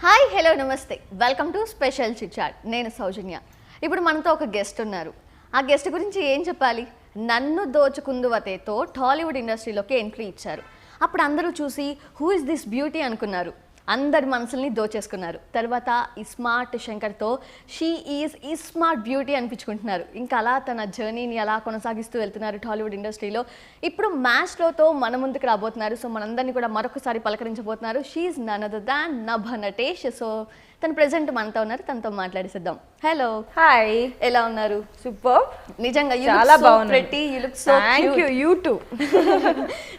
Hi hello namaste welcome to special chit chat. నేను సౌజన్య. ఇప్పుడు మనతో ఒక గెస్ట్ ఉన్నారు. ఆ గెస్ట్ గురించి ఏం చెప్పాలి? నన్ను దోచుకుందువతేతో టాలీవుడ్ ఇండస్ట్రీలోకి ఎంట్రీ ఇచ్చారు. అప్పుడు అందరూ చూసి హూ ఇస్ దిస్ బ్యూటీ అనుకున్నారు. అందరి మనసుల్ని దోచేసుకున్నారు. తర్వాత ఈ స్మార్ట్ శంకర్తో షీ ఈజ్ ఈ స్మార్ట్ బ్యూటీ అనిపించుకుంటున్నారు. ఇంకా అలా తన జర్నీని అలా కొనసాగిస్తూ వెళ్తున్నారు టాలీవుడ్ ఇండస్ట్రీలో. ఇప్పుడు మ్యాచ్లోతో మన ముందుకు రాబోతున్నారు. సో మనందరినీ కూడా మరొకసారి పలకరించబోతున్నారు. She is none other than Nabha Natesh. So తను ప్రెజెంట్ మనతో ఉన్నారు. తనతో మాట్లాడేసిద్దాం. హలో, హాయ్, ఎలా ఉన్నారు? సూపర్. నిజంగా చాలా బాగుంది. Pretty, you look so thank you. You to.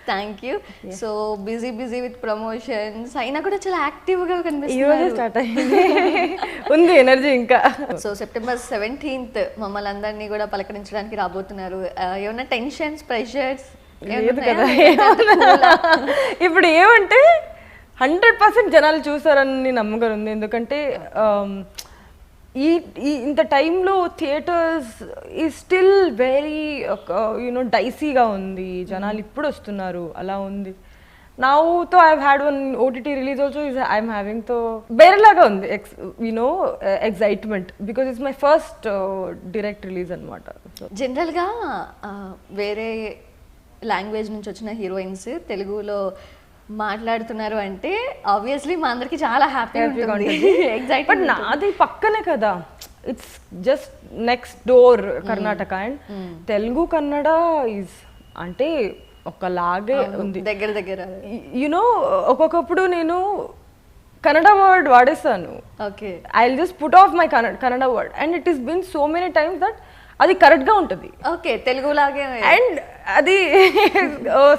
Thank you. So busy with promotions అయినా కూడా చాలా యాక్టివ్ గా ఈ రోజే కనిపిస్తున్నారు. స్టార్ట్ అయింది. ఉంది ఎనర్జీ ఇంకా. సో సెప్టెంబర్ 17th మమ్మల్ని అందరినీ కూడా పలకరించడానికి రాబోతున్నారు. ఏమన్నా టెన్షన్స్, ప్రెషర్స్? లేదు కదా. ఇప్పుడు ఏమంటే 100% జనాలు చూసారని నమ్మకం ఉంది. ఎందుకంటే ఈ ఇంత టైంలో థియేటర్స్ ఈ స్టిల్ వెరీ డైసీగా ఉంది. జనాలు ఇప్పుడు వస్తున్నారు, అలా ఉంది. నౌతో I had one OTT release also I'm having తో వేరేలాగా ఉంది. Excitement because it's my first direct release అనమాట. జనరల్గా వేరే లాంగ్వేజ్ నుంచి వచ్చిన హీరోయిన్స్ తెలుగులో మాట్లాడుతున్నారు అంటే ఆబ్వియస్లీ మా అందరికి చాలా హ్యాపీగా ఉంటుంది. But excitement. నాది పక్కనే కదా, it's just next door Karnataka. And Telugu Kannada is అంటే ఒకలాగే ఉంది, దగ్గర. యునో ఒక్కొక్కప్పుడు నేను కన్నడ వర్డ్ వాడేస్తాను. Okay, I will just put off my Kannada word and it is been so many times that అది కరెక్ట్ గా ఉంటుంది. ఓకే, తెలుగులాగే. అండ్ అది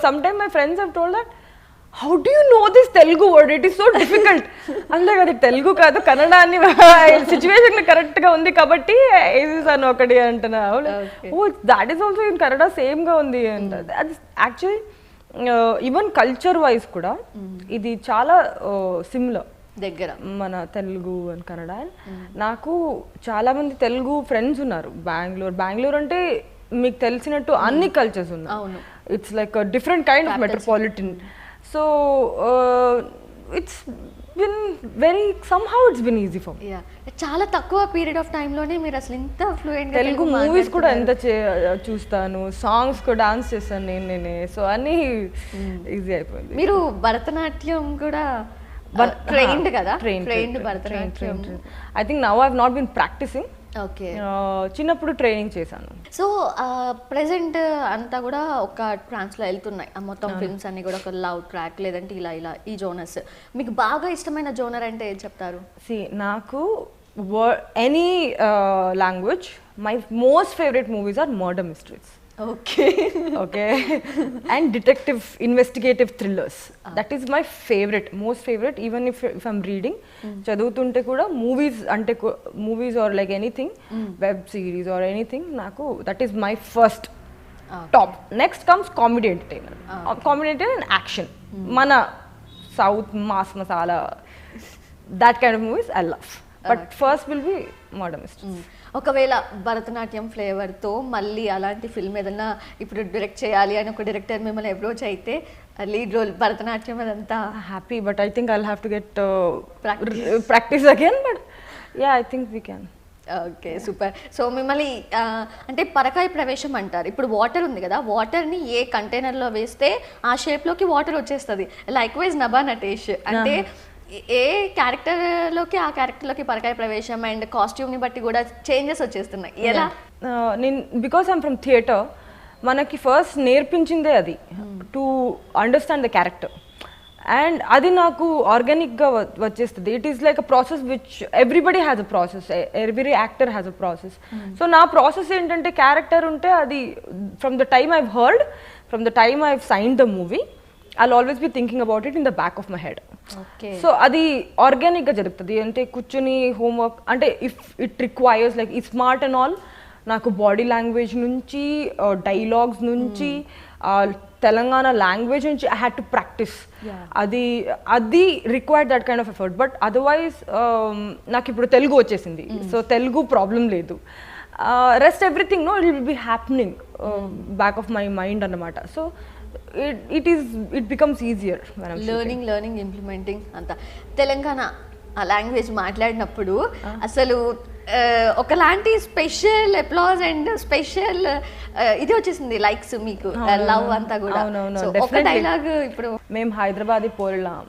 some time my friends have told that how do you know this Telugu word, it is so difficult. అంటే అది తెలుగు కాదు కన్నడ అని situation correct గా ఉంది కాబట్టి వేసేసాను ఒకటి అంటున్నా. Oh that is also in Kannada same గా ఉంది అంట. అది యాక్చువల్లీ ఈవెన్ కల్చర్ వైజ్ కూడా ఇది చాలా సిమిలర్ దగ్గర మన తెలుగు అండ్ కన్నడ. నాకు చాలా మంది తెలుగు ఫ్రెండ్స్ ఉన్నారు బెంగళూరు అంటే మీకు తెలిసినట్టు అన్ని కల్చర్స్ ఉన్నాయి. It's like different kind of metropolitan. So it's been very somehow it's been easy for me. చాలా తక్కువ పీరియడ్ ఆఫ్ టైం లోనే మీరు అసలు ఇంత ఫ్లూయెంట్ తెలుగు మూవీస్ కూడా ఎంత చూస్తాను, సాంగ్స్ కూడా డాన్స్ చేస్తాను నేనే. సో అన్నీ ఈజీ అయిపోయింది. మీరు భరతనాట్యం కూడా ట్రైన్డ్ కదా? Trained Bharatanatyam. I think now I have not been practising. Okay, చిన్నప్పుడు ట్రైనింగ్ చేశాను. సో ప్రెసెంట్ అంతా కూడా ఒక ట్రాన్స్లో వెళ్తున్నాయి. ఆ మొత్తం ఫిల్మ్స్ అన్ని కూడా ఒక లవ్ ట్రాక్ లేదంటే ఇలా ఈ జోనర్స్. మీకు బాగా ఇష్టమైన జోనర్ అంటే ఏం చెప్తారు? నాకు any language my most favourite movies are murder mysteries. Okay. And detective investigative thrillers. That is my most favorite. Even if I'm reading, చదువుతుంటే కూడా మూవీస్ అంటే movies or like anything, web series or anything, నాకు that is my first top. Next comes comedy entertainer. Comedy entertainer and action. మన south mass masala that kind of movies I love. But first will be murder mysteries. ఒకవేళ భరతనాట్యం ఫ్లేవర్తో మళ్ళీ అలాంటి film ఏదన్నా ఇప్పుడు direct చేయాలి అని ఒక డైరెక్టర్ మిమ్మల్ని అప్రోచ్ అయితే లీడ్ రోల్ భరతనాట్యం అదంతా happy, but I think I'll have to get practice again, but yeah, I think we can. Okay, super. So మిమ్మల్ని అంటే పరకాయ ప్రవేశం అంటారు. ఇప్పుడు వాటర్ ఉంది కదా, వాటర్ని ఏ కంటైనర్లో వేస్తే ఆ షేప్లోకి వాటర్ వచ్చేస్తుంది. లైక్ వైజ్ నభా నటేష్ అంటే ఏ క్యారెక్టర్లోకి ఆ క్యారెక్టర్లోకి పరకాయ ప్రవేశం అండ్ కాస్ట్యూమ్ని బట్టి కూడా చేంజెస్ వచ్చేస్తున్నాయి. ఎలా? నేను బికాస్ ఐమ్ ఫ్రమ్ థియేటర్, మనకి ఫస్ట్ నేర్పించిందే అది to understand the character. And అది నాకు ఆర్గానిక్గా వచ్చేస్తుంది. It is like a process which everybody has a process, every actor has a process. So నా ప్రాసెస్ ఏంటంటే క్యారెక్టర్ ఉంటే అది from the time I've heard, from the time I've signed the movie, I'll always be thinking about it in the back of my head. Okay. So అది ఆర్గానిక్గా జరుగుతుంది. అంటే కూర్చొని homework అంటే ఇఫ్ ఇట్ రిక్వైర్స్ లైక్ ఈ smart and all, నాకు body language నుంచి dialogues నుంచి తెలంగాణ లాంగ్వేజ్ నుంచి ఐ హ్యాడ్ టు ప్రాక్టీస్. అది required that kind of effort. But otherwise నాకు ఇప్పుడు తెలుగు వచ్చేసింది, సో తెలుగు ప్రాబ్లం లేదు. Rest everything no it will be happening back of my mind అన్నమాట. So it becomes easier when I'm learning implementing anta telangana ఆ language మాట్లాడినప్పుడు అసలు ఒకలాంటి special applause and special ఇది వచ్చేసింది లైక్స్ మీకు లవ్ అంతా కూడా. So, ఒక డైలాగ్ ఇప్పుడు మేము హైదరాబాదీ పోల్లాం,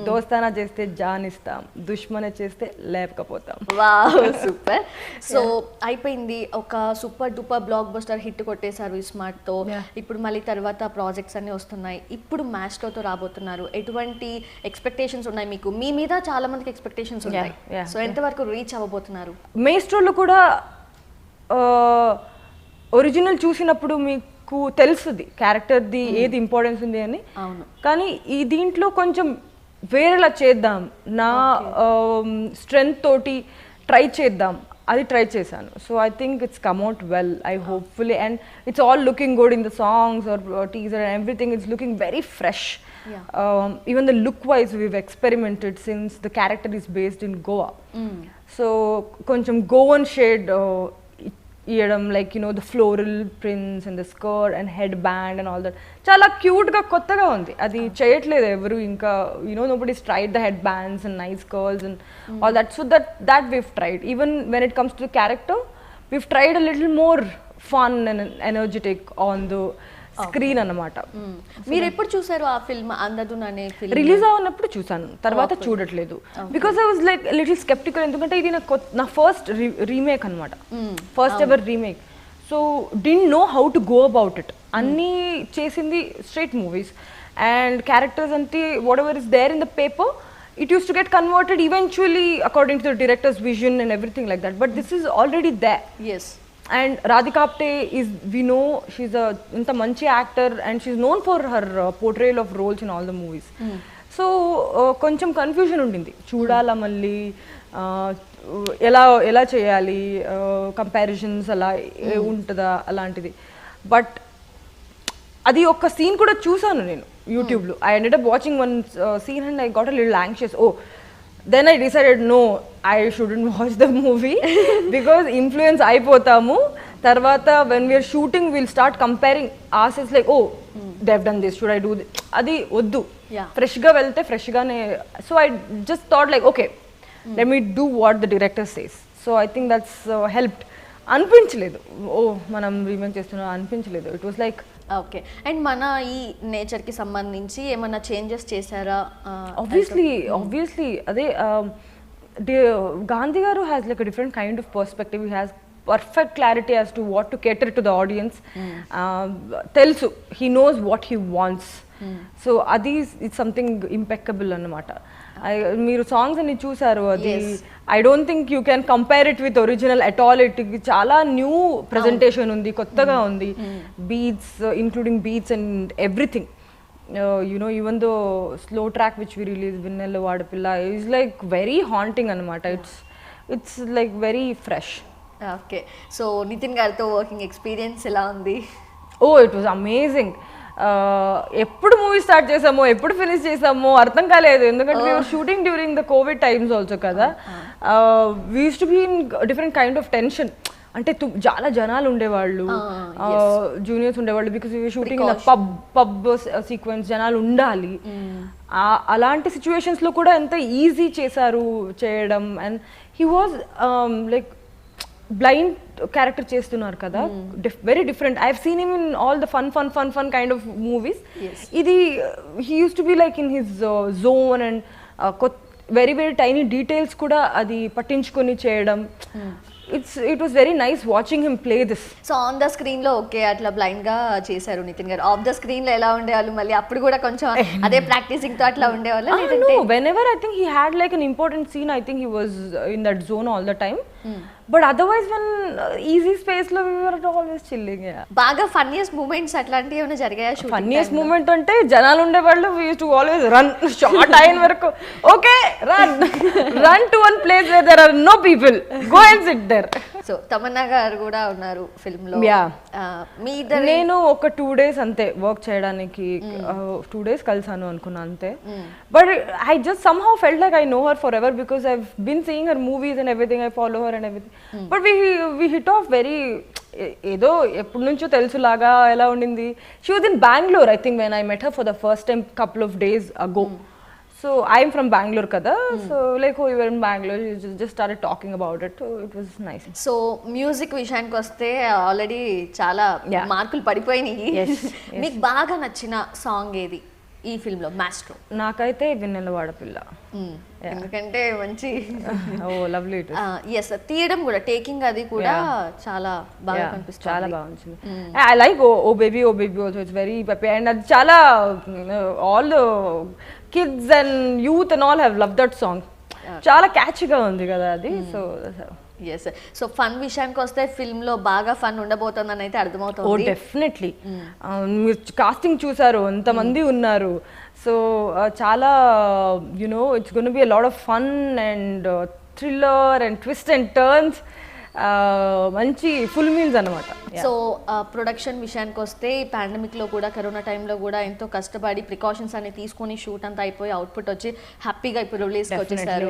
దోస్తానా చేస్తే జాన్ ఇస్తాం, దుష్మన చేస్తే లేకపోతాం. Wow super. సో అయిపోయింది, ఒక super duper block buster hit కొట్టేశారు ఇస్మార్ట్ తో. ఇప్పుడు మళ్ళీ తర్వాత ప్రాజెక్ట్స్ అన్ని వస్తున్నాయి, ఇప్పుడు మ్యాస్ట్రోతో రాబోతున్నారు. ఎటువంటి ఎక్స్పెక్టేషన్స్ ఉన్నాయి మీకు? మీ మీద చాలా మందికి ఎక్స్పెక్టేషన్స్ ఉన్నాయి. సో ఎంతవరకు రీచ్ అవ్వబోతున్నారు? మేస్ట్రోలో కూడా ఒరిజినల్ చూసినప్పుడు మీకు తెలుస్తుంది క్యారెక్టర్ది ఏది ఇంపార్టెన్స్ ఉంది అని. కానీ ఈ దీంట్లో కొంచెం వేరేలా చేద్దాం, నా స్ట్రెంగ్త్ తోటి ట్రై చేద్దాం, అది ట్రై చేశాను. So I think it's come out well, I hopefully, and it's all looking good in the songs or teaser and everything. It's looking very fresh. Even the look wise we've experimented since the character is based in Goa. So koncham Goan shade ఇయడం, like you know the floral prints and the skirt and head band and all that చాలా క్యూట్గా కొత్తగా ఉంది. అది చేయట్లేదు ఎవరు ఇంకా, you know nobody is tried the head bands and nice curls and all that. So that we've tried. Even when it comes to the character, we've tried a little more fun and energetic on the screen అన్నమాట. మీరు ఎప్పుడు చూసారు ఆ film అంధధున్ అనే film? Release అవునప్పుడు చూసాను, తర్వాత చూడట్లేదు. Because I was like little sceptical, ఎందుకంటే ఇది నా ఫస్ట్ రీమేక్ అనమాట, first ever remake. So didn't know how to go about it. అన్నీ చేసింది స్ట్రైట్ మూవీస్ అండ్ క్యారెక్టర్స్ అంటే whatever is there in the paper, it used to get converted eventually according to the director's vision and everything like that, but this is already there. Yes. And Radhika Apte is, we know she's a inta manchi actor and she's known for her portrayal of roles in all the movies. So koncham confusion undindi, చూడాలా మళ్ళీ ఎలా చేయాలి, comparisons అలా ఉంటుందా అలాంటిది. But అది ఒక్క scene కూడా చూసాను నేను యూట్యూబ్లో. I ended up watching one scene and I got a little anxious. Then I decided no, I shouldn't watch the movie because influence అయిపోతాము. తర్వాత when we are shooting we'll start comparing ourselves like, oh they've done this, should I do this? అది వద్దు, ఫ్రెష్గా వెళ్తే ఫ్రెష్గానే. So I just thought like, okay, let me do what the director says. So I think that's helped. అనిపించలేదు ఓ మనం remake చేస్తున్నాం అనిపించలేదు. It was like okay. And మన ఈ నేచర్కి సంబంధించి ఏమైనా చేంజెస్ చేశారా? ఆబ్వియస్లీ అదే Gandhi garu has like a different kind of perspective. He has perfect clarity as to what to cater to the audience. తెలుసు, he knows what he wants. So అది it's something impeccable అన్నమాట. మీరు సాంగ్స్ అన్ని చూసారు, అది I don't think you can compare it with original at all. It చాలా new presentation ఉంది, కొత్తగా ఉంది. Beats, including beats and everything. You know even though slow track which we release, విన్నెల్లో వాడపిల్ల, ఈజ్ లైక్ వెరీ హాంటింగ్ అనమాట. It's like very fresh. Okay. So Nithin గారితో working experience ఎలా ఉంది? Oh it was amazing. ఎప్పుడు మూవీ స్టార్ట్ చేసామో ఎప్పుడు finish చేసామో అర్థం కాలేదు, ఎందుకంటే we were shooting during the COVID times also కదా. We used to be in different kind of tension. అంటే చాలా జనాలు ఉండేవాళ్ళు, జూనియర్స్ ఉండేవాళ్ళు, because we were shooting in a pub sequence, జనాలు ఉండాలి. అలాంటి సిచ్యువేషన్స్లో కూడా ఎంత ఈజీ చేశారు చేయడం. And he was like blind character చేస్తున్నారు కదా, very different. I have seen him in all the fun kind of movies. ఇది he uses to be like in his zone and very very tiny details కూడా అది పట్టించుకొని చేయడం. It was very nice watching him play this. So on the screen లో okay అట్లా blind గా చేశారు నితిన్ గారు. ఆఫ్ ద స్క్రీన్ లో ఎలా ఉండేవాళ్ళు మళ్ళీ? అప్పుడు కూడా కొంచెం అదే ప్రాక్టీసింగ్ తో అట్లా ఉండేవాళ్ళు? No, whenever I think he had like an important scene, I think he was in that zone all the time. But otherwise when easy space lo we were always chilling. బాగా funniest moments అట్లాంటివి ఏమైనా జరిగాయా shooting? Funniest moment అంటే జనాలు ఉండేవాళ్ళు, we used to always run short అయిన వరకు okay run to one place where there are no people, go and sit there. So Tamannaah గారు కూడా ఉన్నారు ఫిల్మ్ లో. మీ ఇద్దరు? నేను ఒక 2 days అంతే వర్క్ చేయడానికి, 2 days కలిసాను అనుకున్నా అంతే. But I just somehow felt like I know her forever because I've been seeing her movies and everything, I follow her and everything. But we hit off very, ఏదో ఎప్పటి నుంచో తెలుసులాగా ఎలా ఉండింది. She was in Bangalore I think when I met her for the first time couple of days ago. So I'm from Bangalore kada. So like we were in Bangalore, we just started talking about it. So it was nice. So music విషయానికి వస్తే already చాలా Yeah. మార్కులు పడిపోయినాయి. Yes, మీకు బాగా నచ్చిన song ఏది ఈ ఫిల్మ్ లో మాస్ట్రో? నాకైతే వెన్నెల వాడపిల్ల. ఎందుకంటే మంచి Oh, lovely it is. Yes తీయడం కూడా టేకింగ్ అది కూడా చాలా బాగా చాలా కనిపిస్తుంది. బాగుంది. I like Oh Baby also. It's very peppy and అది చాలా all the kids and youth and all have love that song. చాలా క్యాచ్గా ఉంది కదా అది. సో ఎస్ సో ఫన్ విషయానికి వస్తే ఫిల్మ్ లో బాగా ఫన్ ఉండబోతుందని అయితే ఓ అర్థమవుతుంది. డెఫినెట్లీ మీరు కాస్టింగ్ చూసారు, ఎంతమంది ఉన్నారు. సో చాలా you know it's gonna be a lot of fun and thriller and twist and turns. మంచి ఫుల్ మీల్స్ అనమాట. సో ప్రొడక్షన్ విషయానికి వస్తే ఈ పాండమిక్ లో కూడా కరోనా టైంలో కూడా ఎంతో కష్టపడి ప్రికాషన్స్ అన్ని తీసుకొని షూట్ అంతా అయిపోయి అవుట్పుట్ వచ్చి హ్యాపీగా ఇప్పుడు రిలీజ్ వచ్చేసారు.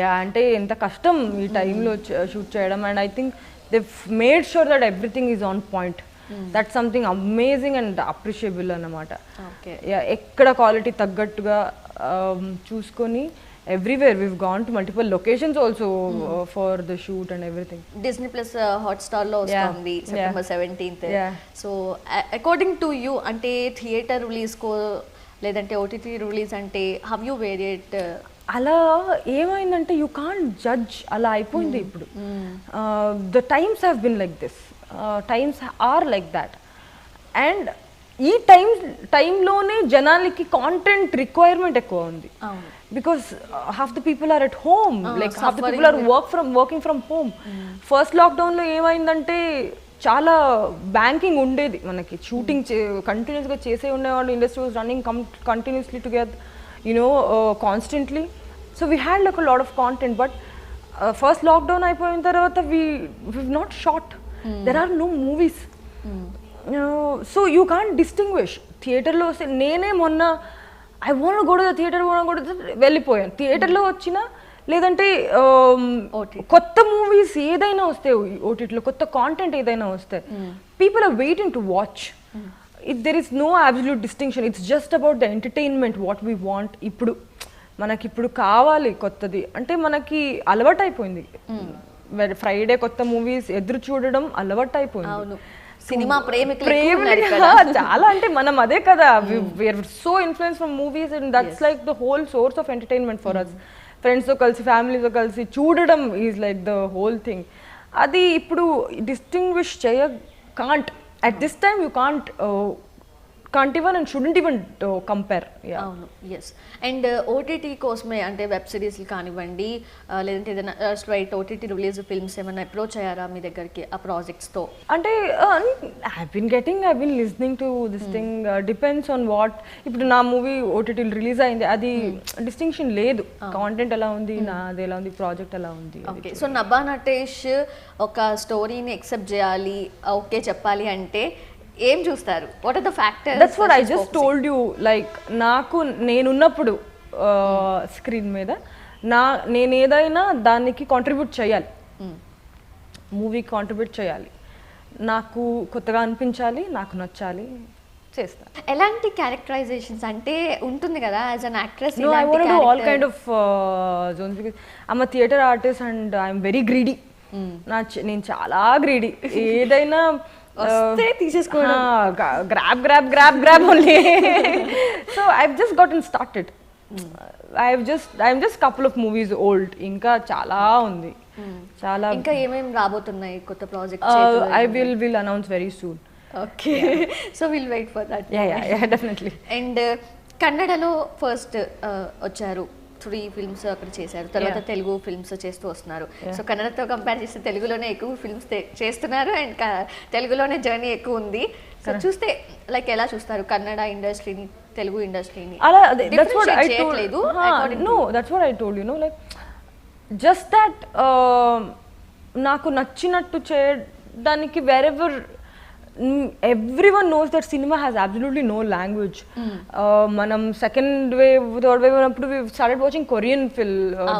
యా అంటే ఎంత కష్టం ఈ టైంలో షూట్ చేయడం. And I think they made sure that everything is on point. That something amazing and appreciable అన్నమాట. ఓకే ఎక్కడ క్వాలిటీ తగ్గట్టుగా చూసుకొని everywhere we've gone to multiple locations also for the shoot and everything. Disney plus Hotstar లో వస్తుంది September 17th. Yeah. So according to you అంటే theatre release కో లేదంటే OTT release అంటే హవ్ యూ వేరియేట్? అలా ఏమైందంటే యూ కాంట్ జడ్జ్. అలా అయిపోయింది ఇప్పుడు. The times have been like this. Times are like that. And ఈ టైంలోనే జనాలకి కాంటెంట్ రిక్వైర్మెంట్ ఎక్కువ ఉంది. Because half the people are at home, like half the people are working from home. First లాక్డౌన్లో ఏమైందంటే చాలా బ్యాంకింగ్ ఉండేది మనకి. షూటింగ్ కంటిన్యూస్గా చేసే ఉండేవాళ్ళు. Industry was running continuously together you know constantly. So we had like a lot of content. But first lockdown అయిపోయిన తర్వాత we not shot. There are no movies. So you can't distinguish. థియేటర్లో వస్తే నేనే మొన్న I want go to the theatre వెళ్ళిపోయాను. థియేటర్లో వచ్చిన లేదంటే కొత్త మూవీస్ ఏదైనా వస్తే ఓటీటీలో కొత్త కాంటెంట్ ఏదైనా వస్తే people are waiting to watch. There is no absolute distinction. It's just about the entertainment what we want. ఇప్పుడు మనకి ఇప్పుడు కావాలి కొత్తది అంటే మనకి అలవాటు అయిపోయింది. ఫ్రైడే కొత్త మూవీస్ ఎదురు చూడడం అలవాటు అయిపోయింది. సినిమా ప్రేమికులు చాలా అంటే మనం అదే కదా. We're so influence from movies and that's like the whole source of entertainment for us. ఫ్రెండ్స్తో కలిసి ఫ్యామిలీతో కలిసి చూడడం is like the whole thing. అది ఇప్పుడు distinguish can't at this time. You can't even and shouldn't even compare. అవును yes. And OTT కోసమే అంటే వెబ్ సిరీస్లు కానివ్వండి లేదంటే ఏదైనా స్ట్రైట్ ఓటీటీ రిలీజ్ ఫిల్మ్స్ ఏమైనా అప్రోచ్ అయ్యారా మీ దగ్గరికి ఆ ప్రాజెక్ట్స్తో? అంటే I been listening to this thing. Depends on what. ఇప్పుడు నా మూవీ ఓటీటీలో రిలీజ్ అయింది, అది డిస్టింక్షన్ లేదు. కాంటెంట్ ఎలా ఉంది, నాది ఎలా ఉంది, ప్రాజెక్ట్ ఎలా ఉంది. ఓకే. సో నభా నటేష్ ఒక స్టోరీని ఎక్సెప్ట్ చేయాలి, ఓకే చెప్పాలి అంటే ఏం చూస్తారు? What are the factors? That's what I just told you. Like నాకు నేనున్నప్పుడు స్క్రీన్ మీద నేను ఏదైనా దానికి కాంట్రిబ్యూట్ చేయాలి, మూవీకి కాంట్రిబ్యూట్ చేయాలి, నాకు కొత్తగా అనిపించాలి, నాకు నచ్చాలి, చేస్తాను. ఎలాంటి క్యారెక్టరైజేషన్స్ అంటే ఉంటుంది కదా as an actress? No, I want to do all kind of zones because I'm a theatre artist and I'm very greedy. నేను చాలా గ్రీడీ. ఏదైనా తీసేసుకోవడం, grab only. So I've just gotten started. I'm just couple of movies old. ఇంకా చాలా ఉంది, చాలా. ఇంకా ఏమేమి రాబోతున్నాయి కొత్త projects? I will announce very soon. Okay. So we'll wait for that. Yeah, definitely. And కన్నడలో ఫస్ట్ వచ్చారు, 3 ఫిల్మ్స్ అక్కడ చేశారు. తర్వాత తెలుగు ఫిల్మ్స్ చేస్తూ వస్తున్నారు. సో కన్నడతో కంపేర్ చేస్తే తెలుగులోనే ఎక్కువ ఫిల్మ్స్ చేస్తున్నారు అండ్ తెలుగులోనే జర్నీ ఎక్కువ ఉంది. సో చూస్తే లైక్ ఎలా చూస్తారు కన్నడ ఇండస్ట్రీని, తెలుగు ఇండస్ట్రీని? అలా that's what I told. No, that's what I told you. Like just that నాకు నచ్చినట్టు చేయడానికి wherever everyone knows that cinema has absolutely no language. Manam second wave, third wave ఉన్నప్పుడు we started watching Korean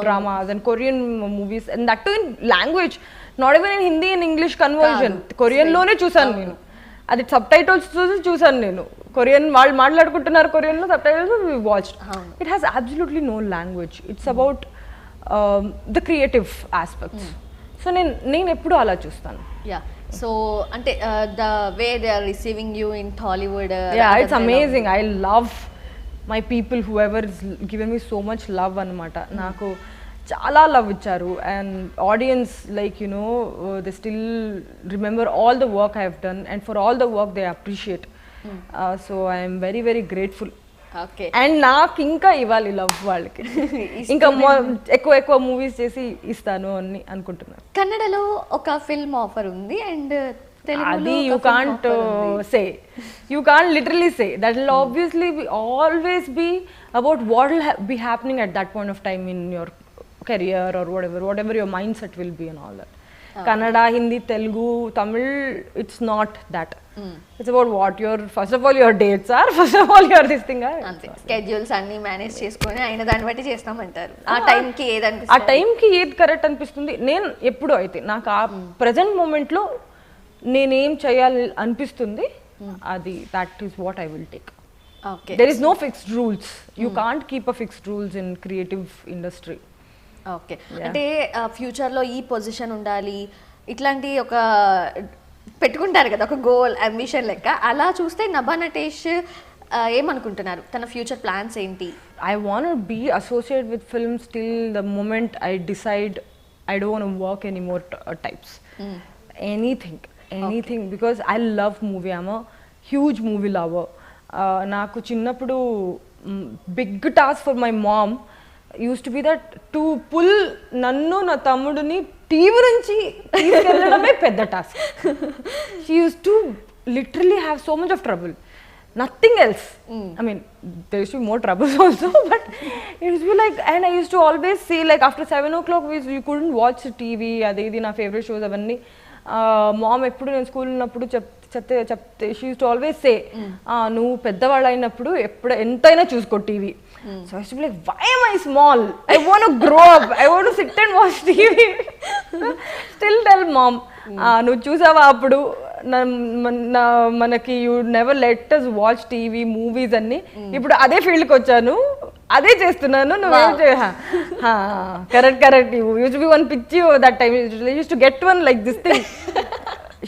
dramas and Korean movies, and that too in language, not even in Hindi and English conversion. Korean లోనే చూసాను నేను. అది sub titles చూసాను నేను. Korean వాళ్ళు మాట్లాడుకుంటున్నారు కొరియన్లో, subtitles watch. It has absolutely no language. It's about the creative aspects. So నేను ఎప్పుడు అలా చూస్తాను. యా సో అంటే the way they are receiving you in Tollywood. Yeah it's amazing. I love my people who ever given me so much love అనమాట. నాకు చాలా love ఇచ్చారు. And audience like they still remember all the work I have done and for all the work they appreciate. So I'm very very grateful. Okay and నాకు ఇంకా ఇవ్వాలి love వాళ్ళకి. ఇంకా ఎక్కువ మూవీస్ చేసి ఇస్తాను అని అనుకుంటున్నాను. కన్నడలో ఒక ఫిల్మ్ ఆఫర్ ఉంది అండ్ అది you can't say, you can't literally say. That will obviously always be about what will be happening at that point of time in your career or whatever your mindset will be and all that. Kannada, Hindi, Telugu, Tamil, it's not that. It's about what your first of all your dates are, first of all your this thing are. అంతే schedules అన్ని manage చేసుకొని అయిన దాన్ని బట్టి చేస్తామంటారు. ఆ టైంకి ఏది ఆ అనిపిస్తుంది, టైంకి ఏది కరెక్ట్ అనిపిస్తుంది. నేను ఎప్పుడు అయితే నాకు ఆ ప్రజెంట్ మూమెంట్లో నేనేం చేయాలి అనిపిస్తుంది, అది that is what I will take. Okay There is no fixed rules. You can't keep a fixed rules in creative industry. Okay అంటే ఫ్యూచర్లో ఈ పొజిషన్ ఉండాలి ఇట్లాంటి ఒక పెట్టుకుంటారు కదా ఒక గోల్ అంబిషన్ లెక్క. అలా చూస్తే నభా నటేష్ ఏమనుకుంటున్నారు, తన ఫ్యూచర్ ప్లాన్స్ ఏంటి? I want to be associated with films till the moment I decide I don't want to work anymore types. Anything because I love movie. I'm a huge movie lover. నాకు చిన్నప్పుడు big task for my mom use to be that to pull నన్ను నా తమ్ముడిని TV నుంచి తీసుకెళ్ళడమే పెద్ద task. She use to literally have so much of trouble, nothing else. I mean, there used to be more troubles also, but it used to be like, and I used to always say like after 7 o'clock you couldn't watch TV. Adedi na favorite shows avanni mom eppudu నేను school ఉన్నప్పుడు చెప్తే she use to always say నువ్వు పెద్దవాళ్ళు అయినప్పుడు ఎప్పుడు ఎంతైనా చూసుకో TV. So I use to be like why am I small? I want to grow up. I want to sit and watch TV. Still tell mom నువ్వు చూసావా అప్పుడు మనకి you never let us watch TV movies అన్ని. ఇప్పుడు అదే ఫీల్డ్కి వచ్చాను, అదే చేస్తున్నాను. నువ్వేం correct you uses to be one పిచ్చి that time uses to get one like this thing.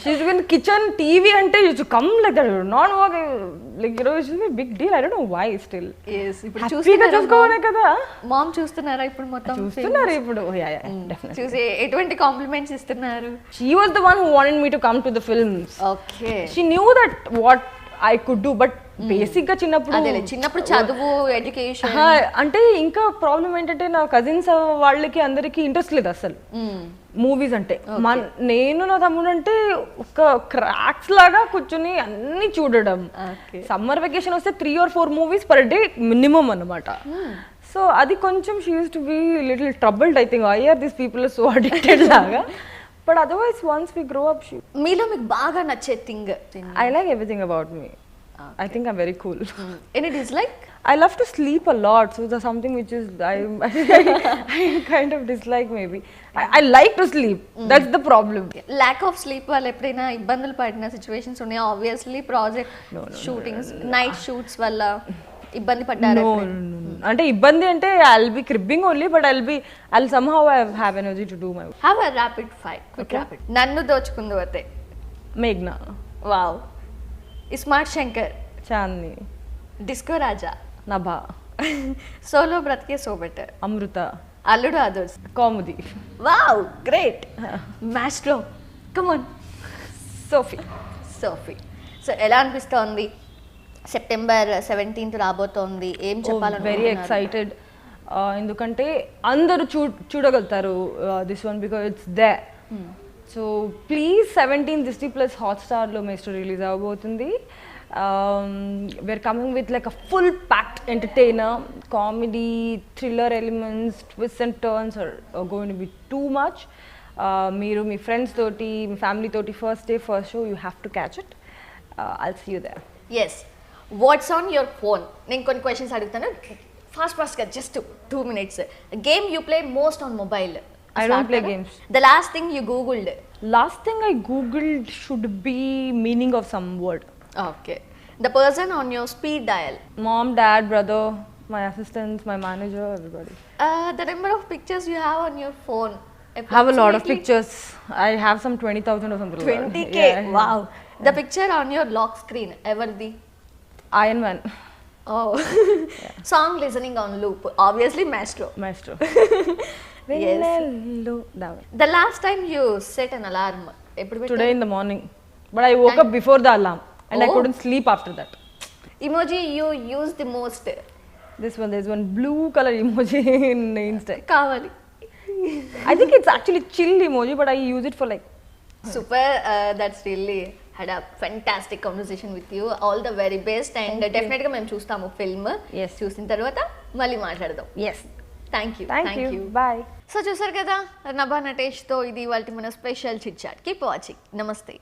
She's been kitchen TV ante used to come like that, not work like it's a big deal. I don't know why still. Yes, ఇప్పుడు చూసుకోవనే కదా. Ma'am చూస్తున్నారా ఇప్పుడు మొత్తం? చూస్తున్నారు ఇప్పుడు. Yeah, definitely. చూసి ఎటువంటి compliments ఇస్తున్నారు? She was the one who wanted me to come to the films. Okay. She knew that what I could do, but basic గా చిన్నప్పుడు చదువు ఎడ్యుకేషన్ అంటే ఇంకా ప్రాబ్లం ఏంటంటే నా కజిన్స్ వాళ్ళకి అందరికి ఇంట్రెస్ట్ లేదు అసలు మూవీస్ అంటే. నేను నా తమ్ముడు అంటే ఒక క్రాక్స్ లాగా కూర్చుని అన్ని చూడడం. సమ్మర్ వెకేషన్ వస్తే 3 or 4 movies per day minimum అన్నమాట. సో అది కొంచెం she use to be little troubled. I think why are these people so addicted లాగా. But otherwise once we grow up మీలో మీకు బాగా నచ్చే thing? I like everything about me. I think I'm very cool. Any dislike? I love to sleep a lot, so there's something which is I kind of dislike maybe. I like to sleep. That's the problem. Lack of sleep వల్ల ఎప్పుడైనా ఇబ్బందులు పడిన situations ఉన్నాయా? Obviously project shootings night shoots వల్ల ఇబ్బంది పడ్డారు? అంటే ఇబ్బంది అంటే I'll be cribbing only, but I'll somehow have energy to do my work. Have a rapid fire, quick rapid. నన్ను దోచుకుందు వతే మేఘ్నా. Wow. Smart Shankar. Chandini. Disco Raja. Nabha. Solo బ్రతికే సోబెట్. అమృత. అల్లుడు ఆదర్శ్. కామెడీ. Wow great. మ్యాచ్లో కమాన్. సోఫీ. సో ఎలా అనిపిస్తోంది? September 17th రాబోతోంది, ఏం చెప్పాలని? Very excited. ఎందుకంటే అందరూ చూడగలుగుతారు this one because it's day. So please 17 Disney Plus Hotstarలో మేస్టర్ రిలీజ్ అవబోతుంది. We are coming with like a full packed entertainer. Comedy, thriller elements, twist and turns are going to be too much. మీరు మీ friends తోటి, మీ family తోటి first day first show you have to catch it. I'll see you there. Yes. What's on your phone? నేను కొన్ని questions అడుగుతాను ఫాస్ట్గా, just 2 minutes. Game you play most on mobile? I don't play games. The last thing you googled. Last thing I googled should be meaning of some word. Okay. The person on your speed dial. Mom, dad, brother, my assistants, my manager, everybody. The number of pictures you have on your phone. Have a lot of Approximately pictures. I have some 20,000 or something. like that. 20K. Yeah. Wow. The picture on your lock screen. Everdi. Iron Man. Oh. Song listening on loop. Obviously, Maestro. Maestro. Yes. Vennello. That one. The last time you set an alarm. ఎప్పుడు పెట్టారు? Today in the morning. But I woke up before the alarm and I Oh. couldn't sleep after that. Emoji you use the most. There's one blue color emoji in Insta. కావాలి. I think it's actually chill emoji, but I use it for like. Super. That's really had a fantastic conversation with you. All the very best. And definitely మేము చూస్తాము film. Yes. చూసిన తర్వాత మళ్ళీ మాట్లాడదాం. Yes. Thank you. Thank you. Bye. So చూసారు కదా నభా నటేష్తో ఇది ఇవాళ మన special chit chat. Keep watching. నమస్తే.